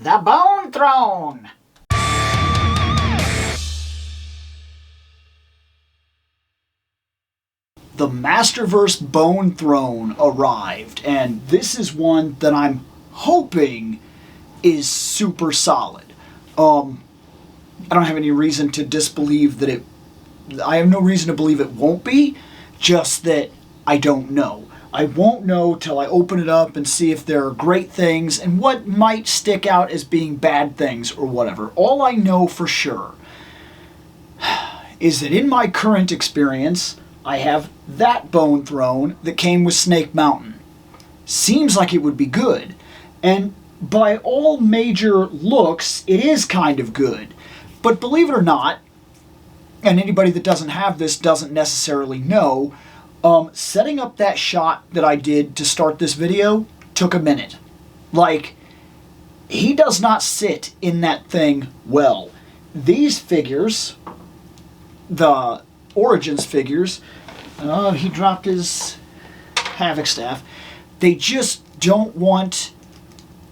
The Bone Throne! The Masterverse Bone Throne arrived, and this is one that I'm hoping is super solid. I don't have any reason to disbelieve that I have no reason to believe it won't be, just that I don't know. I won't know till I open it up and see if there are great things and what might stick out as being bad things or whatever. All I know for sure is that in my current experience, I have that Bone Throne that came with Snake Mountain. Seems like it would be good. And by all major looks, it is kind of good. But believe it or not, and anybody that doesn't have this doesn't necessarily know, setting up that shot that I did to start this video took a minute. Like, he does not sit in that thing well. These figures, the Origins figures, he dropped his Havok staff. They just don't want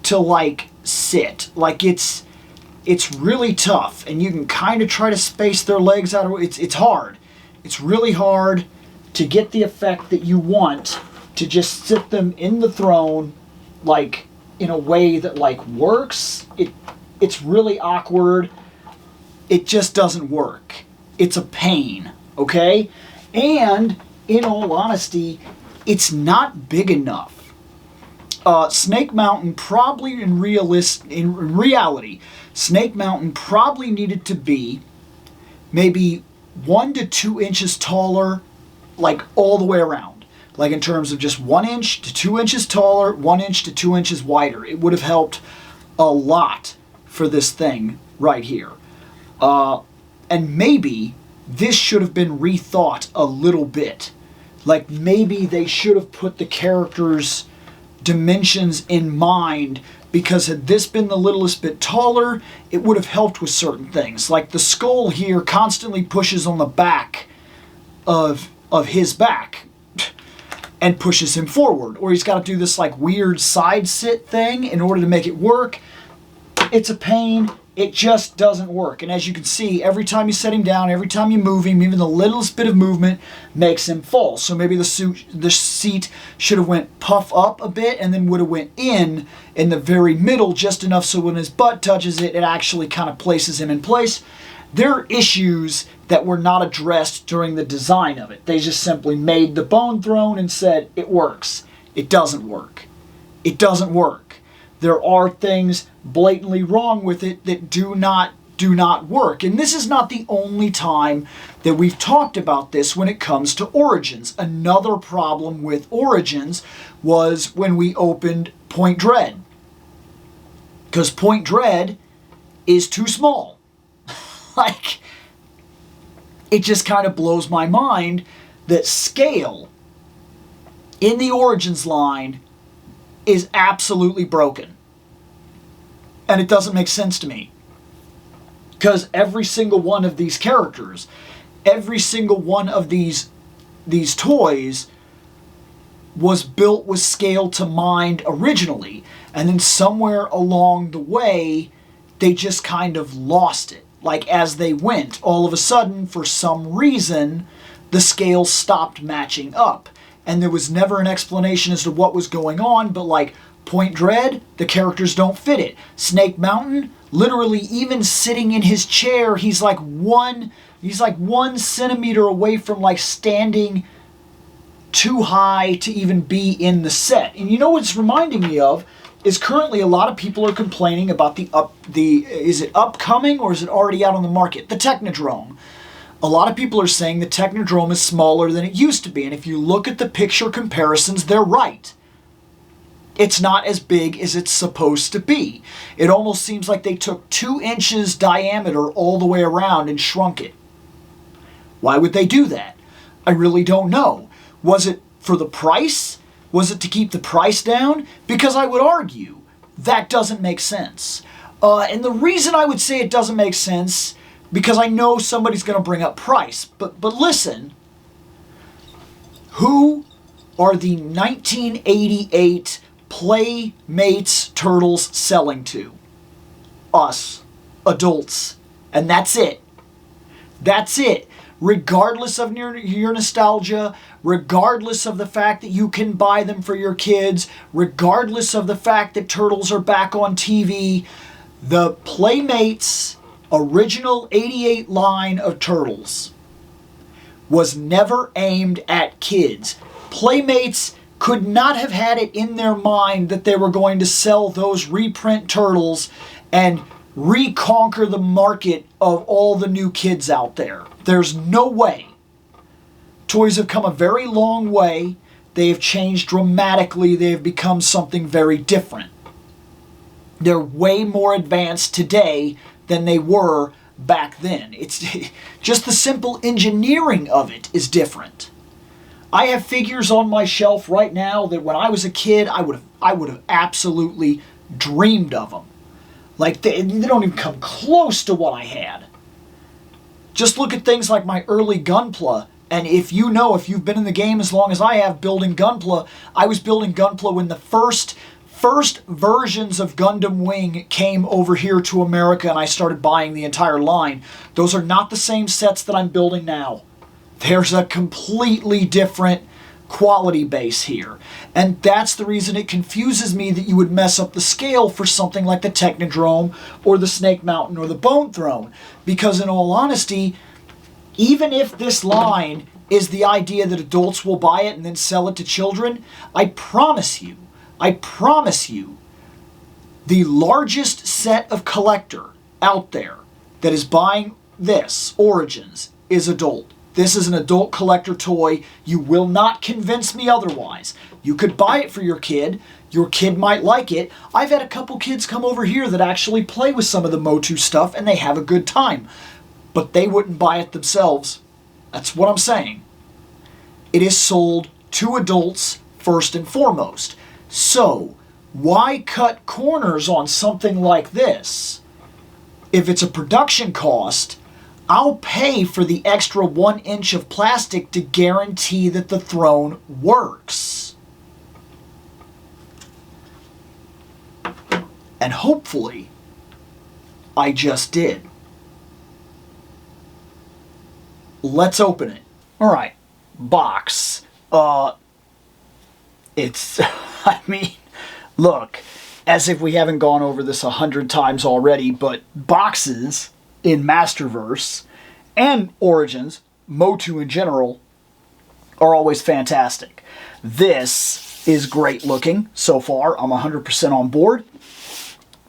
to, like, sit. Like, it's really tough, and you can kind of try to space their legs out. It's hard. It's really hard to get the effect that you want to just sit them in the throne, like, in a way that, like, works. It's really awkward. It just doesn't work. It's a pain, okay? And, in all honesty, it's not big enough. Snake Mountain probably in reality, Snake Mountain probably needed to be maybe 1 to 2 inches taller, like all the way around. Like in terms of just 1 inch to 2 inches taller, 1 inch to 2 inches wider. It would have helped a lot for this thing right here. And maybe this should have been rethought a little bit. Like maybe they should have put the characters' dimensions in mind, because had this been the littlest bit taller, it would have helped with certain things. Like the skull here constantly pushes on the back of his back and pushes him forward. Or he's got to do this like weird side sit thing in order to make it work. It's a pain. It just doesn't work. And as you can see, every time you set him down, every time you move him, even the littlest bit of movement makes him fall. So maybe the seat should have went puff up a bit and then would have went in the very middle just enough so when his butt touches it, it actually kind of places him in place. There are issues that were not addressed during the design of it. They just simply made the Bone Throne and said, it works. It doesn't work. It doesn't work. There are things blatantly wrong with it that do not work. And this is not the only time that we've talked about this when it comes to Origins. Another problem with Origins was when we opened Point Dread. Because Point Dread is too small. Like, it just kind of blows my mind that scale in the Origins line is absolutely broken. And it doesn't make sense to me. Because every single one of these characters, every single one of these toys was built with scale to mind originally. And then somewhere along the way, they just kind of lost it. Like as they went, all of a sudden, for some reason, the scale stopped matching up. And there was never an explanation as to what was going on, but like Point Dread, the characters don't fit it. Snake Mountain, literally even sitting in his chair, he's like 1 centimeter away from like standing too high to even be in the set. And you know what it's reminding me of is currently a lot of people are complaining about is it upcoming or is it already out on the market? The Technodrome. A lot of people are saying the Technodrome is smaller than it used to be, and if you look at the picture comparisons, they're right. It's not as big as it's supposed to be. It almost seems like they took 2 inches diameter all the way around and shrunk it. Why would they do that? I really don't know. Was it for the price? Was it to keep the price down? Because I would argue that doesn't make sense. And the reason I would say it doesn't make sense, because I know somebody's going to bring up price. But listen, who are the 1988 Playmates Turtles selling to? us, adults. And that's it. That's it. Regardless of your nostalgia, regardless of the fact that you can buy them for your kids, regardless of the fact that Turtles are back on TV, the Playmates original 88 line of Turtles was never aimed at kids. Playmates could not have had it in their mind that they were going to sell those reprint Turtles and reconquer the market of all the new kids out there. There's no way. Toys have come a very long way. They have changed dramatically. They have become something very different. They're way more advanced today than they were back then. It's just the simple engineering of it is different. I have figures on my shelf right now that when I was a kid, I would have absolutely dreamed of them. Like, they don't even come close to what I had. Just look at things like my early Gunpla. And if you've been in the game as long as I have building Gunpla, I was building Gunpla when the first versions of Gundam Wing came over here to America and I started buying the entire line. Those are not the same sets that I'm building now. There's a completely different quality base here. And that's the reason it confuses me that you would mess up the scale for something like the Technodrome or the Snake Mountain or the Bone Throne. Because in all honesty, even if this line is the idea that adults will buy it and then sell it to children, I promise you, the largest set of collector out there that is buying this, Origins, is adult. This is an adult collector toy. You will not convince me otherwise. You could buy it for your kid. Your kid might like it. I've had a couple kids come over here that actually play with some of the Motu stuff and they have a good time. But they wouldn't buy it themselves. That's what I'm saying. It is sold to adults first and foremost. So, why cut corners on something like this? If it's a production cost, I'll pay for the extra 1 inch of plastic to guarantee that the throne works. And hopefully, I just did. Let's open it. Alright, box. It's, I mean, look, as if we haven't gone over this 100 times already, but boxes in Masterverse and Origins, Motu in general, are always fantastic. This is great looking so far. I'm 100% on board.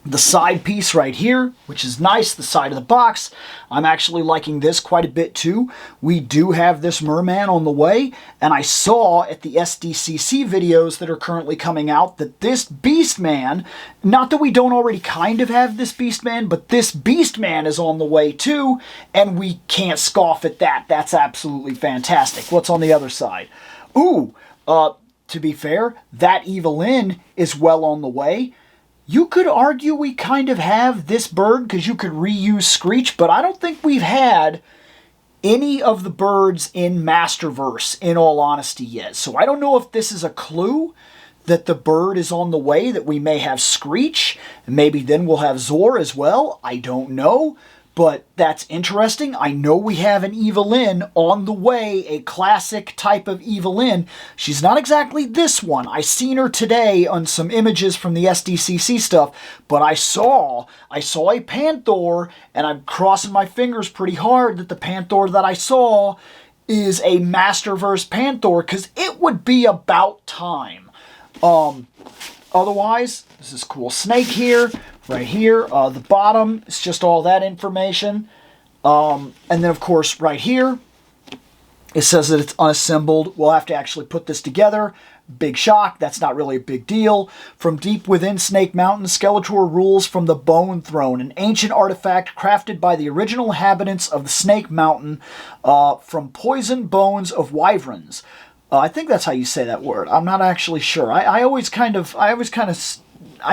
The side piece right here, which is nice, the side of the box, I'm actually liking this quite a bit too. We do have this merman on the way, and I saw at the SDCC videos that are currently coming out that this Beastman, not that we don't already kind of have this Beastman, but this Beastman is on the way too, and we can't scoff at that. That's absolutely fantastic. What's on the other side? Ooh, to be fair, that Evelyn is well on the way. You could argue we kind of have this bird because you could reuse Screech, but I don't think we've had any of the birds in Masterverse, in all honesty, yet. So I don't know if this is a clue that the bird is on the way, that we may have Screech, and maybe then we'll have Zor as well. I don't know, but that's interesting. I know we have an Evelyn on the way, a classic type of Evelyn. She's not exactly this one. I seen her today on some images from the SDCC stuff, but I saw a Panther, and I'm crossing my fingers pretty hard that the Panther that I saw is a Masterverse Panther, because it would be about time. Otherwise, this is cool snake here. Right here, the bottom, it's just all that information. And then, of course, right here, it says that it's unassembled. We'll have to actually put this together. Big shock, that's not really a big deal. From deep within Snake Mountain, Skeletor rules from the Bone Throne, an ancient artifact crafted by the original inhabitants of the Snake Mountain from poisoned bones of wyverns. I think that's how you say that word. I'm not actually sure. I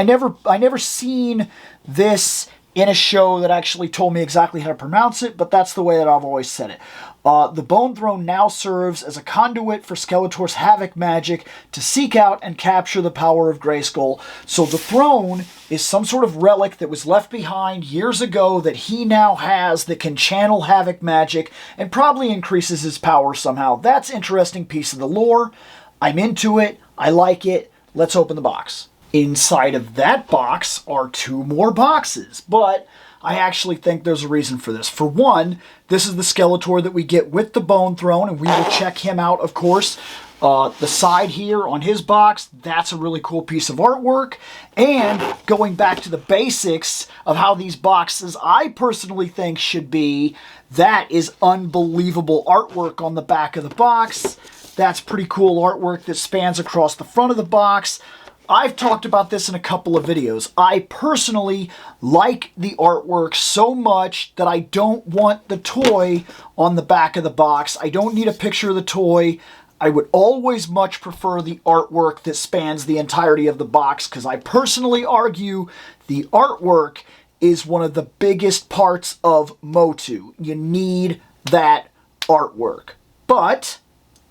never seen this in a show that actually told me exactly how to pronounce it, but that's the way that I've always said it. The Bone Throne now serves as a conduit for Skeletor's Havok magic to seek out and capture the power of Grayskull. So the throne is some sort of relic that was left behind years ago that he now has that can channel Havok magic and probably increases his power somehow. That's an interesting piece of the lore. I'm into it. I like it. Let's open the box. Inside of that box are 2 more boxes, but I actually think there's a reason for this. For one, this is the Skeletor that we get with the Bone Throne, and we will check him out, of course. The side here on his box, that's a really cool piece of artwork. And going back to the basics of how these boxes, I personally think should be, that is unbelievable artwork on the back of the box. That's pretty cool artwork that spans across the front of the box. I've talked about this in a couple of videos. I personally like the artwork so much that I don't want the toy on the back of the box. I don't need a picture of the toy. I would always much prefer the artwork that spans the entirety of the box, because I personally argue the artwork is one of the biggest parts of Motu. You need that artwork. But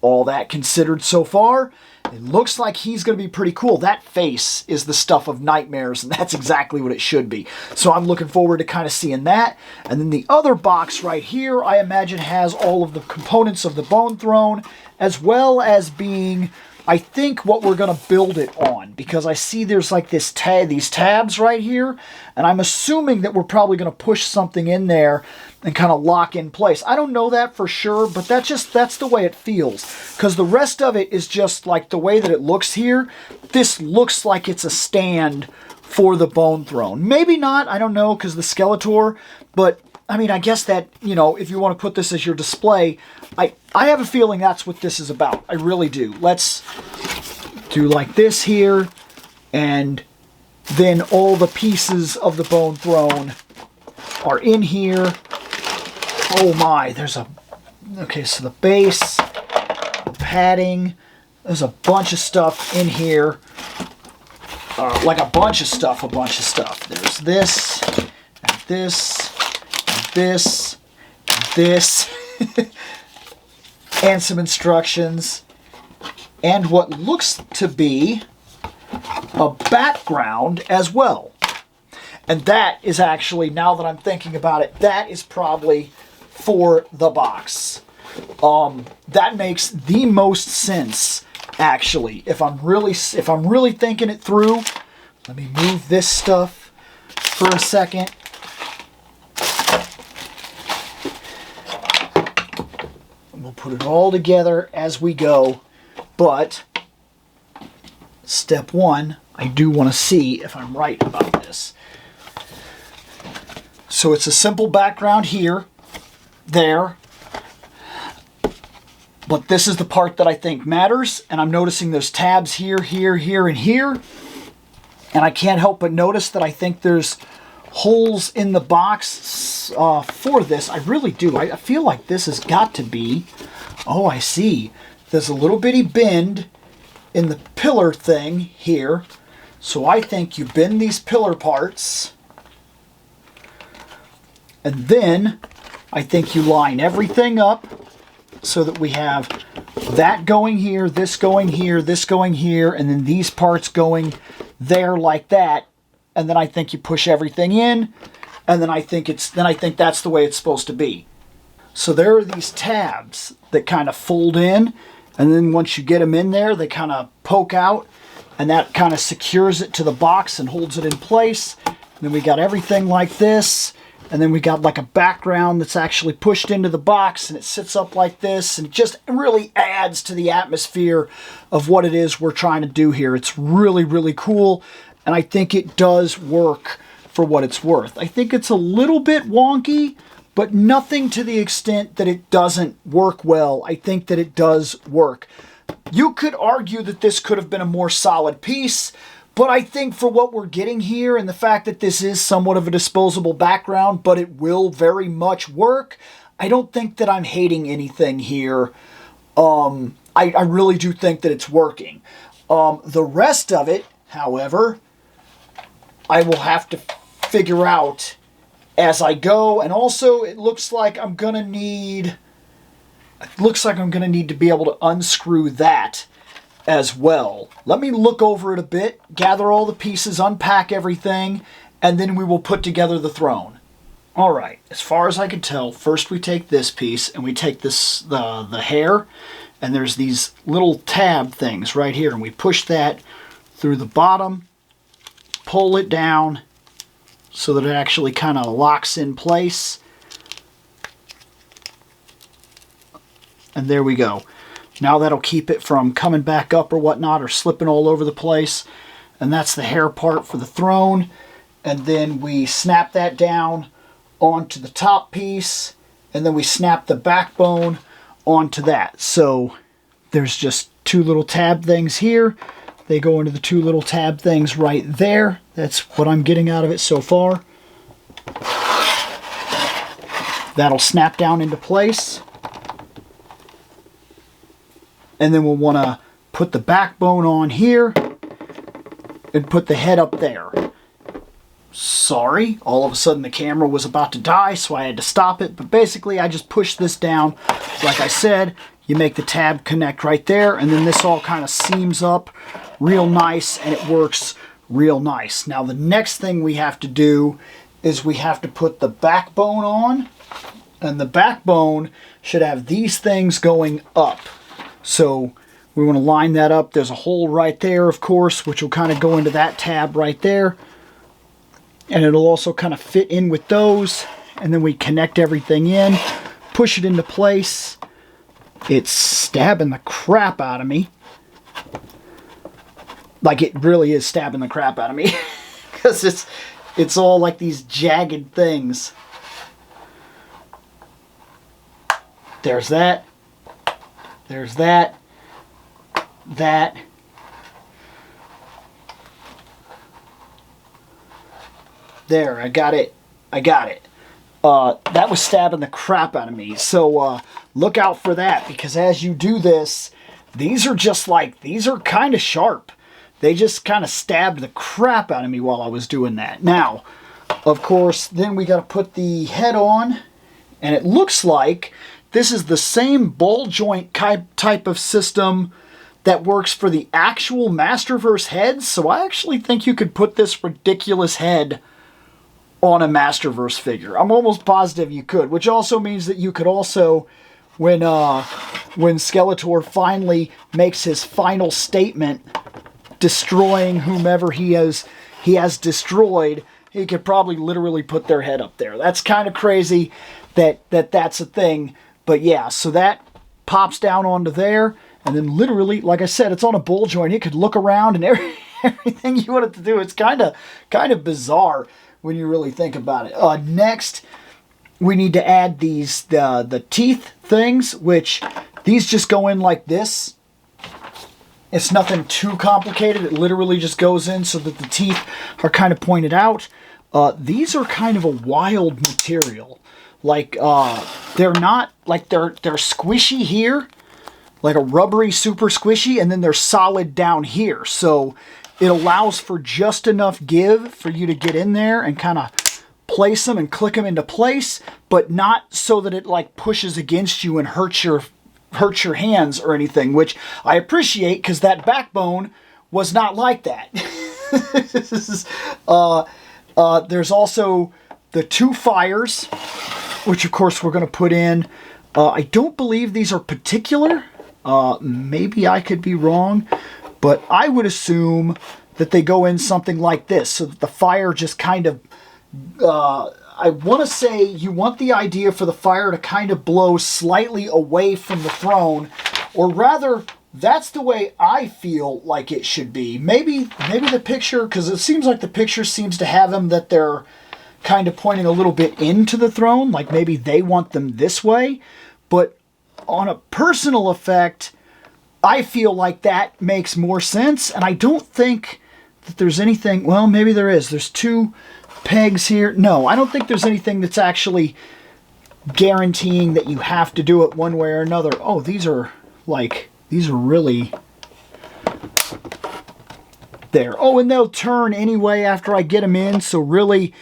all that considered so far, it looks like he's going to be pretty cool. That face is the stuff of nightmares, and that's exactly what it should be. So I'm looking forward to kind of seeing that. And then the other box right here, I imagine, has all of the components of the Bone Throne, as well as being, I think, what we're going to build it on. Because I see there's like these tabs right here, and I'm assuming that we're probably going to push something in there and kind of lock in place. I don't know that for sure, but that's the way it feels. Because the rest of it is just like the way that it looks here. This looks like it's a stand for the Bone Throne. Maybe not, I don't know, because the Skeletor, but I mean, I guess that, you know, if you want to put this as your display, I have a feeling that's what this is about. I really do. Let's do like this here, and then all the pieces of the Bone Throne are in here. Oh my, there's a, okay, so the base, the padding, there's a bunch of stuff in here. Like a bunch of stuff. There's this, and this, and this, and this, and some instructions, and what looks to be a background as well. And that is actually, now that I'm thinking about it, that is probably for the box. That makes the most sense, actually. If I'm really thinking it through. Let me move this stuff for a second. We'll put it all together as we go. But step one, I do want to see if I'm right about this. So it's a simple background here, there, but this is the part that I think matters, and I'm noticing there's tabs here, here, here, and here, and I can't help but notice that I think there's holes in the box for this. I really do. I feel like this has got to be, oh, I see. There's a little bitty bend in the pillar thing here, so I think you bend these pillar parts, and then I think you line everything up so that we have that going here, this going here, this going here, and then these parts going there like that. And then I think you push everything in, and then I think that's the way it's supposed to be. So there are these tabs that kind of fold in, and then once you get them in there, they kind of poke out, and that kind of secures it to the box and holds it in place. And then we got everything like this. And then we got like a background that's actually pushed into the box, and it sits up like this, and it just really adds to the atmosphere of what it is we're trying to do here. It's really, really cool, and I think it does work for what it's worth. I think it's a little bit wonky, but nothing to the extent that it doesn't work well. I think that it does work. You could argue that this could have been a more solid piece, but I think for what we're getting here, and the fact that this is somewhat of a disposable background, but it will very much work, I don't think that I'm hating anything here. I really do think that it's working. The rest of it, however, I will have to figure out as I go. And also it looks like I'm going to need to be able to unscrew that as well. Let me look over it a bit, gather all the pieces, unpack everything, and then we will put together the throne. All right, as far as I can tell, first we take this piece and we take this the hair, and there's these little tab things right here, and we push that through the bottom, pull it down so that it actually kind of locks in place. And there we go. Now that'll keep it from coming back up or whatnot or slipping all over the place. And that's the hair part for the throne. And then we snap that down onto the top piece. And then we snap the backbone onto that. So there's just two little tab things here. They go into the two little tab things right there. That's what I'm getting out of it so far. That'll snap down into place. And then we'll want to put the backbone on here and put the head up there. Sorry, all of a sudden the camera was about to die, so I had to stop it. But basically, I just push this down. Like I said, you make the tab connect right there, and then this all kind of seams up real nice, and it works real nice. Now, the next thing we have to do is we have to put the backbone on, and the backbone should have these things going up. So we want to line that up. There's a hole right there, of course, which will kind of go into that tab right there. And it'll also kind of fit in with those. And then we connect everything in, push it into place. It's stabbing the crap out of me. Like, it really is stabbing the crap out of me. Because it's all like these jagged things. There's that. There's that. That. There, I got it. I got it. That was stabbing the crap out of me. So look out for that, because as you do this, these are kind of sharp. They just kind of stabbed the crap out of me while I was doing that. Now, of course, then we got to put the head on, and it looks like this is the same ball joint type of system that works for the actual Masterverse heads. So I actually think you could put this ridiculous head on a Masterverse figure. I'm almost positive you could, which also means that you could also, when Skeletor finally makes his final statement, destroying whomever he has destroyed, he could probably literally put their head up there. That's kind of crazy that's a thing. But yeah, so that pops down onto there, and then literally, like I said, it's on a ball joint. It could look around and everything you want it to do. It's kind of bizarre when you really think about it. Next, we need to add these the teeth things, which these just go in like this. It's nothing too complicated. It literally just goes in so that the teeth are kind of pointed out. These are kind of a wild material. Like, they're not, like, they're squishy here, like a rubbery, super squishy, and then they're solid down here. So it allows for just enough give for you to get in there and kind of place them and click them into place, but not so that it, like, pushes against you and hurts your hands or anything, which I appreciate, because that backbone was not like that. There's also the two fires, which of course we're going to put in. I don't believe these are particular. Maybe I could be wrong, but I would assume that they go in something like this, so that the fire just kind of, I want to say you want the idea for the fire to kind of blow slightly away from the throne, or rather, that's the way I feel like it should be. Maybe the picture, because it seems like the picture seems to have them that they're kind of pointing a little bit into the throne, like maybe they want them this way. But on a personal effect, I feel like that makes more sense, and I don't think that there's anything, well, maybe there is. There's two pegs here. No, I don't think there's anything that's actually guaranteeing that you have to do it one way or another. Oh, these are really there. Oh, and they'll turn anyway after I get them in, so really,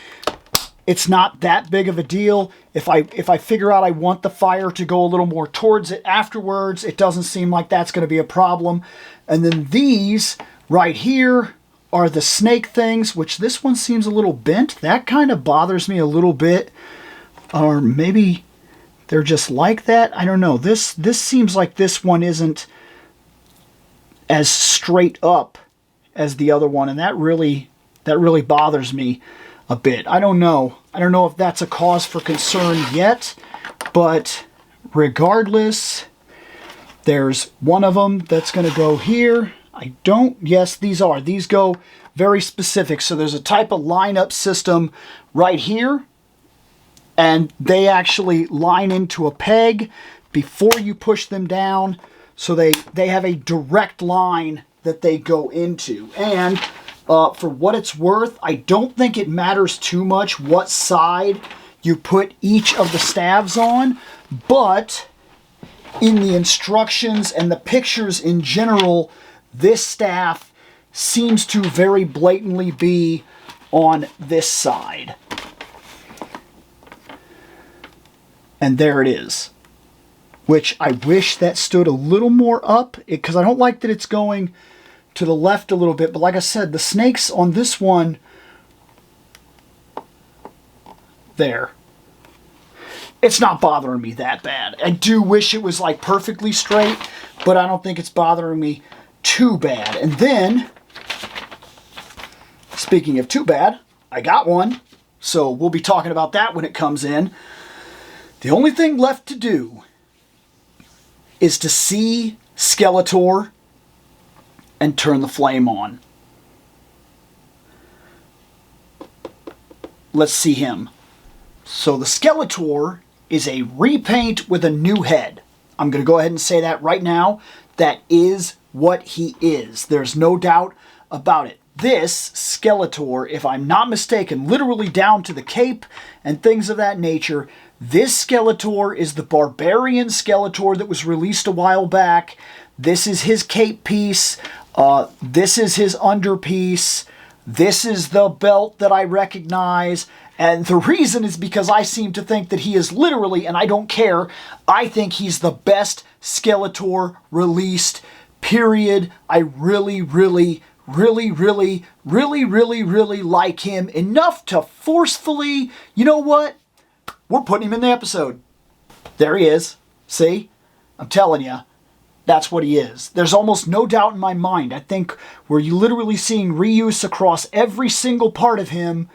It's not that big of a deal. If I figure out I want the fire to go a little more towards it afterwards, it doesn't seem like that's going to be a problem. And then these right here are the snake things, which this one seems a little bent. That kind of bothers me a little bit. Or maybe they're just like that. I don't know. This seems like this one isn't as straight up as the other one, and that really bothers me a bit. I don't know. I don't know if that's a cause for concern yet, but regardless, there's one of them that's going to go here. Yes, these go very specific. So there's a type of lineup system right here, and they actually line into a peg before you push them down. So they have a direct line that they go into. And for what it's worth, I don't think it matters too much what side you put each of the staves on, but in the instructions and the pictures in general, this staff seems to very blatantly be on this side. And there it is, which I wish that stood a little more up, because I don't like that it's going to the left a little bit. But like I said, the snakes on this one, there, it's not bothering me that bad. I do wish it was like perfectly straight, but I don't think it's bothering me too bad. And then, speaking of too bad, I got one, so we'll be talking about that when it comes in. The only thing left to do is to see Skeletor and turn the flame on. Let's see him. So the Skeletor is a repaint with a new head. I'm going to go ahead and say that right now. That is what he is. There's no doubt about it. This Skeletor, if I'm not mistaken, literally down to the cape and things of that nature, this Skeletor is the Barbarian Skeletor that was released a while back. This is his cape piece. This is his underpiece. This is the belt that I recognize. And the reason is because I seem to think that he is literally, and I don't care, I think he's the best Skeletor released, period. I really like him enough to forcefully, you know what? We're putting him in the episode. There he is. See? I'm telling you. That's what he is. There's almost no doubt in my mind. I think we're literally seeing reuse across every single part of him,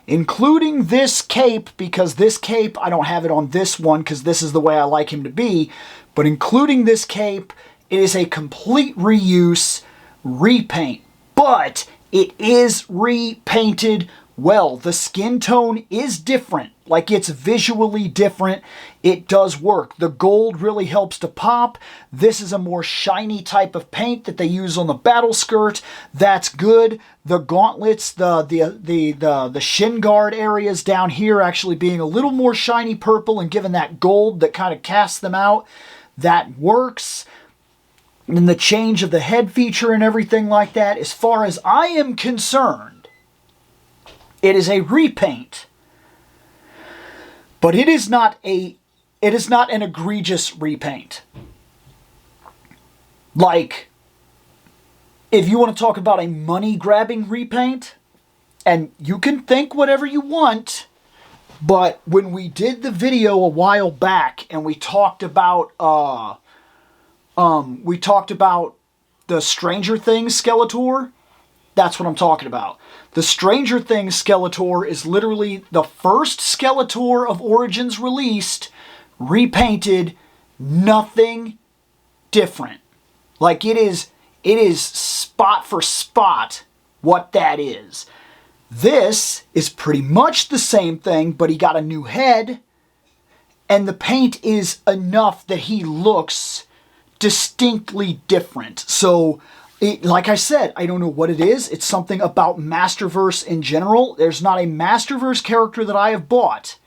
including this cape, because this cape, I don't have it on this one because this is the way I like him to be, but including this cape, it is a complete reuse, repaint. But it is repainted well. The skin tone is different. Like, it's visually different. It does work. The gold really helps to pop. This is a more shiny type of paint that they use on the battle skirt. That's good. The gauntlets, the shin guard areas down here actually being a little more shiny purple and given that gold that kind of casts them out. That works. And the change of the head feature and everything like that, as far as I am concerned, it is a repaint. But it is not an egregious repaint. Like, if you want to talk about a money-grabbing repaint, and you can think whatever you want, but when we did the video a while back and we talked about the Stranger Things Skeletor, that's what I'm talking about. The Stranger Things Skeletor is literally the first Skeletor of Origins released, repainted, nothing different. Like, it is spot for spot what that is. This is pretty much the same thing, but he got a new head, and the paint is enough that he looks distinctly different. So, like I said, I don't know what it is. It's something about Masterverse in general. There's not a Masterverse character that I have bought,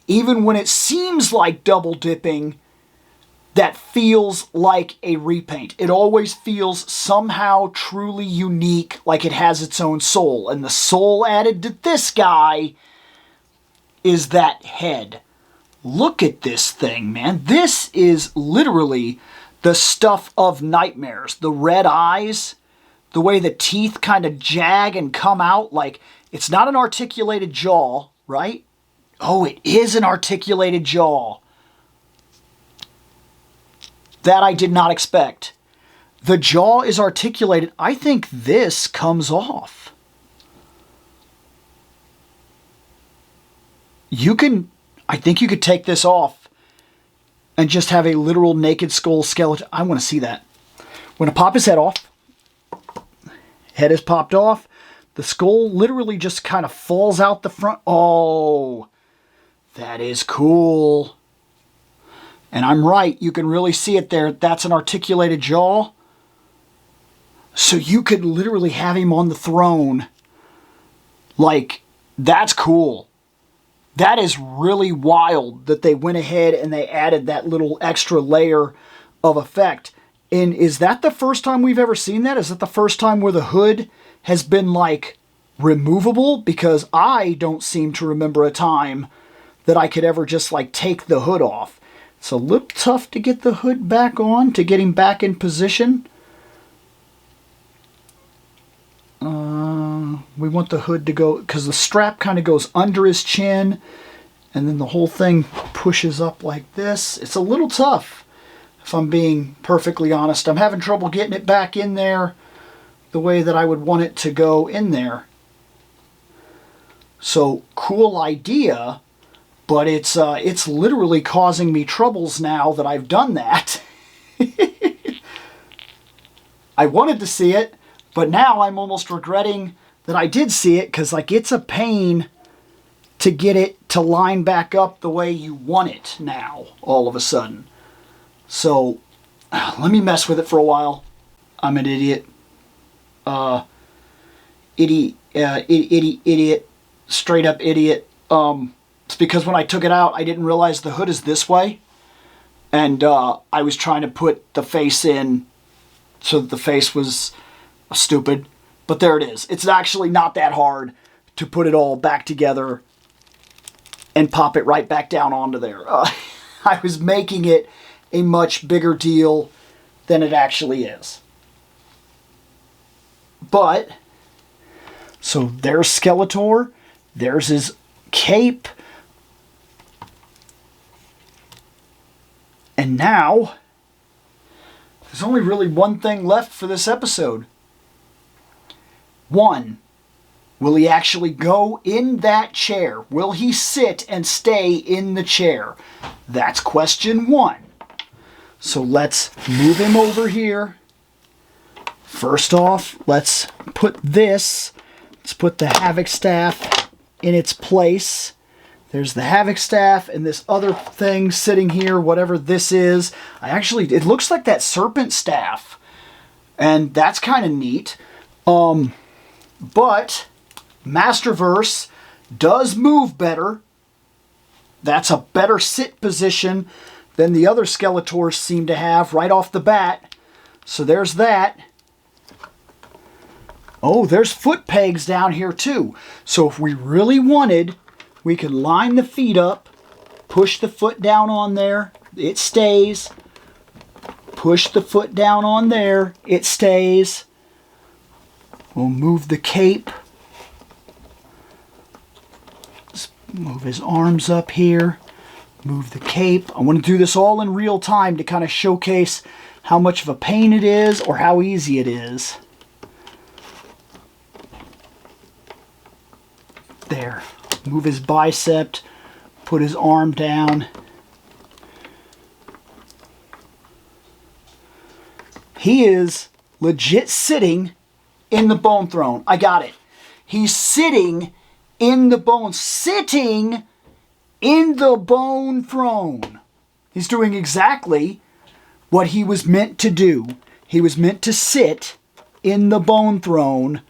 even when it seems like double dipping, that feels like a repaint. It always feels somehow truly unique, like it has its own soul. And the soul added to this guy is that head. Look at this thing, man. This is literally the stuff of nightmares. The red eyes, the way the teeth kind of jag and come out. Like, it's not an articulated jaw, right? Oh, it is an articulated jaw. That I did not expect. The jaw is articulated. I think this comes off. I think you could take this off and just have a literal naked skull skeleton. I want to see that. When I pop his head off, head is popped off, the skull literally just kind of falls out the front. Oh, that is cool. And I'm right, you can really see it there. That's an articulated jaw. So you could literally have him on the throne. Like, that's cool. That is really wild that they went ahead and they added that little extra layer of effect. And is that the first time we've ever seen that? Is that the first time where the hood has been, like, removable? Because I don't seem to remember a time that I could ever just, like, take the hood off. It's a little tough to get the hood back on, to get him back in position. We want the hood to go, because the strap kind of goes under his chin, and then the whole thing pushes up like this. It's a little tough, if I'm being perfectly honest. I'm having trouble getting it back in there the way that I would want it to go in there. So, cool idea, but it's literally causing me troubles now that I've done that. I wanted to see it, but now I'm almost regretting that I did see it, because, like, it's a pain to get it to line back up the way you want it now, all of a sudden. So, let me mess with it for a while. I'm an idiot. Idiot. Straight up idiot. It's because when I took it out, I didn't realize the hood is this way. And I was trying to put the face in so that the face was stupid. But there it is. It's actually not that hard to put it all back together and pop it right back down onto there. I was making it a much bigger deal than it actually is. But, so there's Skeletor. There's his cape. And now, there's only really one thing left for this episode. One, will he actually go in that chair? Will he sit and stay in the chair? That's question one. So let's move him over here. First off, let's put this. Let's put the Havok staff in its place. There's the Havok staff and this other thing sitting here, whatever this is. It looks like that serpent staff. And that's kind of neat. But Masterverse does move better. That's a better sit position than the other Skeletors seem to have right off the bat. So there's that. Oh, there's foot pegs down here too. So if we really wanted, we could line the feet up, push the foot down on there, it stays. Push the foot down on there, it stays. We'll move the cape. Let's move his arms up here. Move the cape. I want to do this all in real time to kind of showcase how much of a pain it is or how easy it is. There. Move his bicep. Put his arm down. He is legit sitting in the bone throne. I got it. He's sitting in the bone. Sitting in the bone throne. He's doing exactly what he was meant to do. He was meant to sit in the bone throne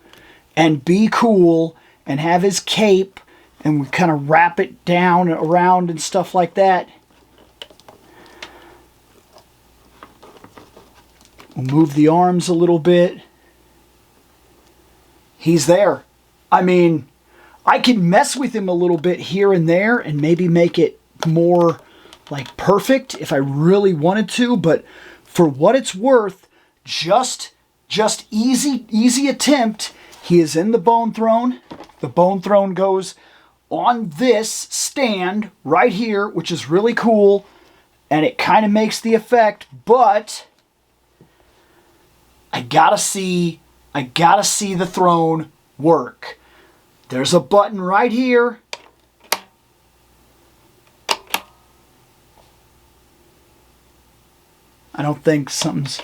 and be cool and have his cape, and we kind of wrap it down around and stuff like that. We'll move the arms a little bit. He's there. I mean, I can mess with him a little bit here and there and maybe make it more like perfect if I really wanted to, but for what it's worth, just easy attempt. He is in the bone throne. The bone throne goes on this stand right here, which is really cool, and it kind of makes the effect, but I gotta see the throne work. There's a button right here. I don't think something's...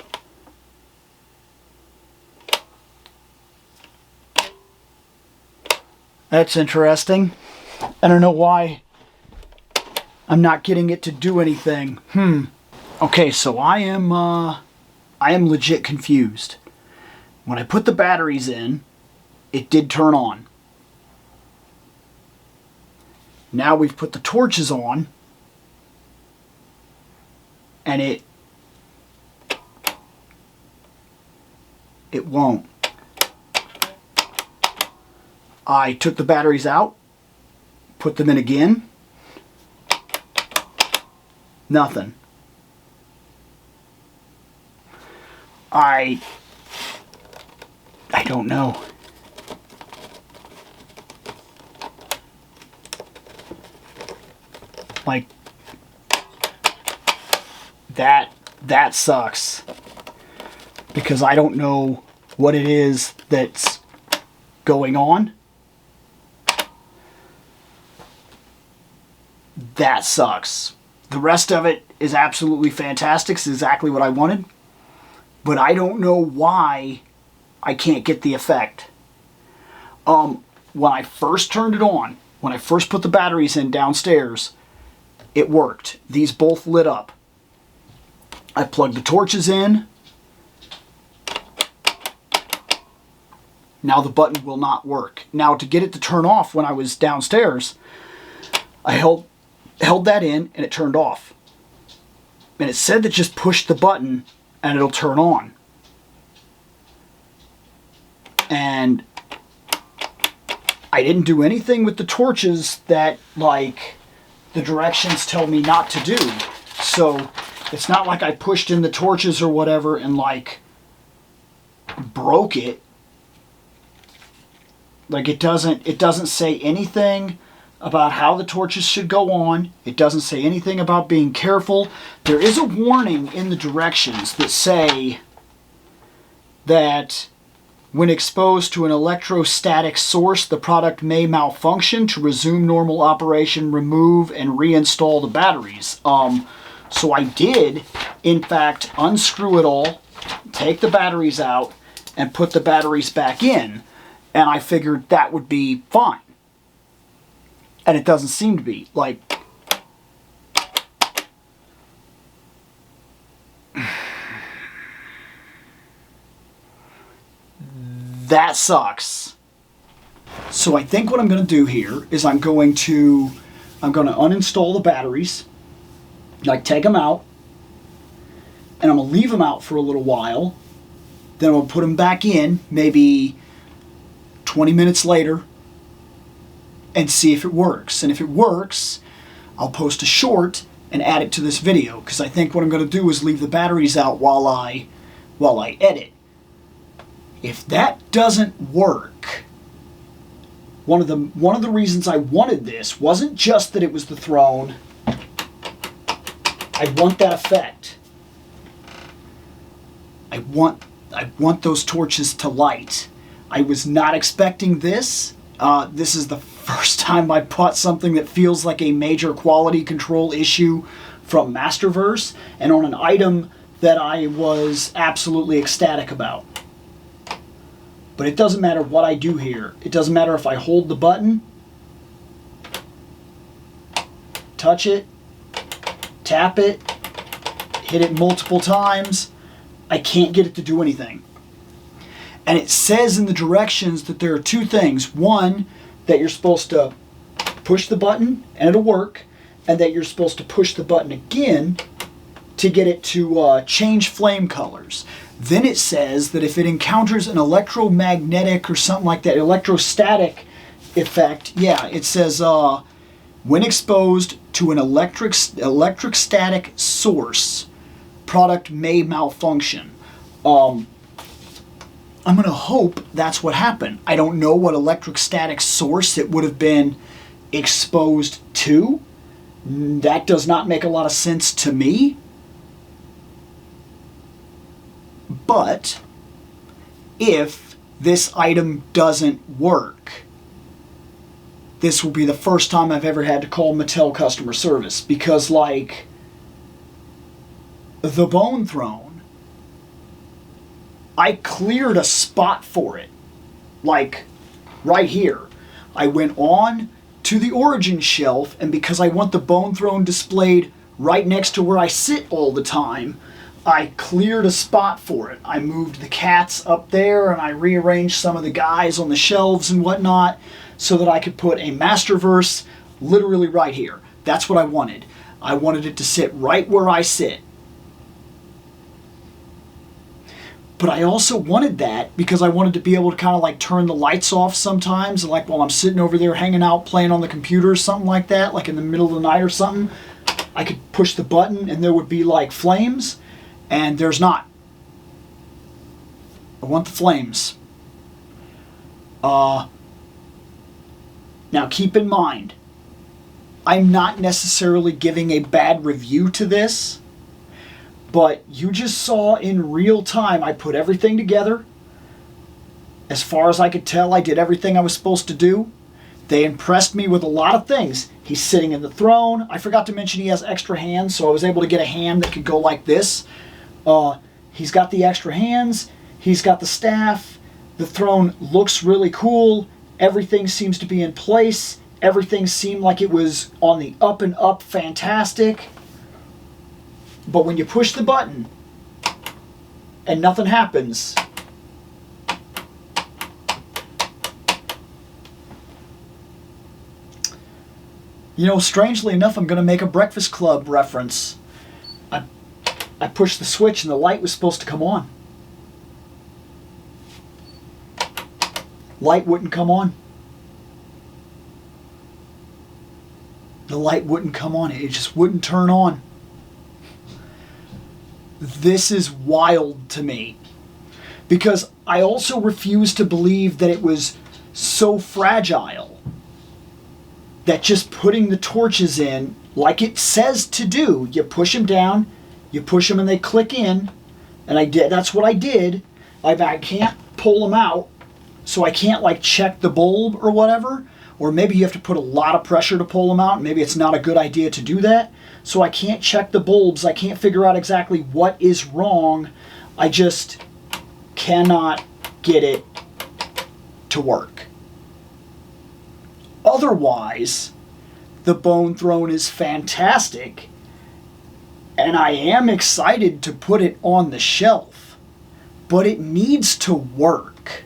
That's interesting. I don't know why I'm not getting it to do anything. Okay, so I am legit confused. When I put the batteries in, it did turn on. Now we've put the torches on, and it won't. I took the batteries out, put them in again. Nothing. I don't know. Like, that sucks. Because I don't know what it is that's going on. That sucks. The rest of it is absolutely fantastic. It's exactly what I wanted. But I don't know why I can't get the effect. When I first turned it on, when I first put the batteries in downstairs, it worked. These both lit up. I plugged the torches in. Now the button will not work. Now to get it to turn off when I was downstairs, I held that in and it turned off. And it said to just push the button and it'll turn on. And I didn't do anything with the torches that, like, the directions tell me not to do. So it's not like I pushed in the torches or whatever and, like, broke it. Like, it doesn't say anything about how the torches should go on. It doesn't say anything about being careful. There is a warning in the directions that say that when exposed to an electrostatic source, the product may malfunction. To resume normal operation, remove and reinstall the batteries. So I did, in fact, unscrew it all, take the batteries out, and put the batteries back in. And I figured that would be fine. And it doesn't seem to be. Like, that sucks. So I think what I'm going to do here is I'm going to uninstall the batteries, like take them out, and I'm going to leave them out for a little while. Then I'm going to put them back in, maybe 20 minutes later, and see if it works. And if it works, I'll post a short and add it to this video, because I think what I'm going to do is leave the batteries out while I edit. If that doesn't work, one of the reasons I wanted this wasn't just that it was the throne. I want that effect. I want those torches to light. I was not expecting this. This is the first time I bought something that feels like a major quality control issue from Masterverse, and on an item that I was absolutely ecstatic about. But it doesn't matter what I do here. It doesn't matter if I hold the button, touch it, tap it, hit it multiple times. I can't get it to do anything. And it says in the directions that there are two things. One, that you're supposed to push the button and it'll work, and that you're supposed to push the button again to get it to change flame colors. Then it says that if it encounters an electromagnetic or something like that, electrostatic effect, yeah, it says, when exposed to an electrostatic source, product may malfunction. I'm going to hope that's what happened. I don't know what electrostatic source it would have been exposed to. That does not make a lot of sense to me. But if this item doesn't work, this will be the first time I've ever had to call Mattel customer service, because, like, the Bone Throne, I cleared a spot for it, like right here. I went on to the Origin shelf, and because I want the Bone Throne displayed right next to where I sit all the time, I cleared a spot for it. I moved the cats up there, and I rearranged some of the guys on the shelves and whatnot, so that I could put a Masterverse literally right here. That's what I wanted. I wanted it to sit right where I sit. But I also wanted that because I wanted to be able to kind of like turn the lights off sometimes, like while I'm sitting over there hanging out playing on the computer or something like that, like in the middle of the night or something. I could push the button and there would be like flames, and there's not. I want the flames. Now keep in mind, I'm not necessarily giving a bad review to this, but you just saw in real time I put everything together. As far as I could tell, I did everything I was supposed to do. They impressed me with a lot of things. He's sitting in the throne. I forgot to mention he has extra hands, so I was able to get a hand that could go like this. He's got the extra hands. He's got the staff. The throne looks really cool. Everything seems to be in place. Everything seemed like it was on the up and up fantastic. But when you push the button and nothing happens, you know, strangely enough, I'm going to make a Breakfast Club reference. I pushed the switch and the light was supposed to come on. Light wouldn't come on. The light wouldn't come on. It just wouldn't turn on. This is wild to me. Because I also refuse to believe that it was so fragile that just putting the torches in, like it says to do, you push them down, you push them and they click in, and I did. That's what I did. I can't pull them out, so I can't like check the bulb or whatever, or maybe you have to put a lot of pressure to pull them out. Maybe it's not a good idea to do that. So I can't check the bulbs. I can't figure out exactly what is wrong. I just cannot get it to work. Otherwise, the Bone Throne is fantastic, and I am excited to put it on the shelf, but it needs to work.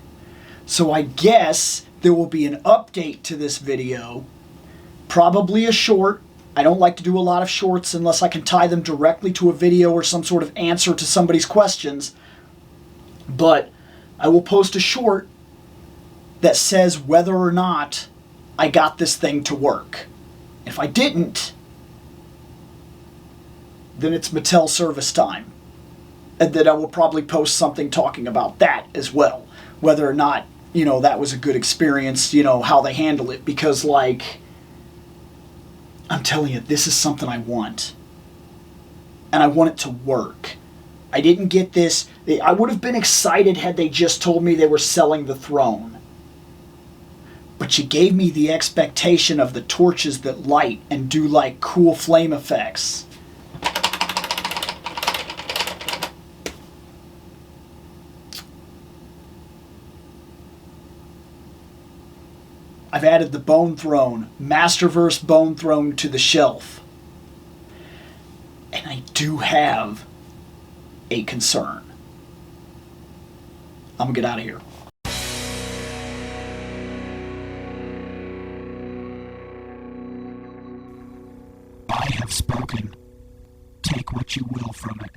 So I guess there will be an update to this video, probably a short. I don't like to do a lot of shorts unless I can tie them directly to a video or some sort of answer to somebody's questions, but I will post a short that says whether or not I got this thing to work. If I didn't, then it's Mattel service time. And then I will probably post something talking about that as well. Whether or not, you know, that was a good experience, you know, how they handle it. Because, like, I'm telling you, this is something I want. And I want it to work. I didn't get this. I would have been excited had they just told me they were selling the throne. But you gave me the expectation of the torches that light and do like cool flame effects. I've added the Bone Throne, Masterverse Bone Throne to the shelf. And I do have a concern. I'm gonna get out of here. I have spoken. Take what you will from it.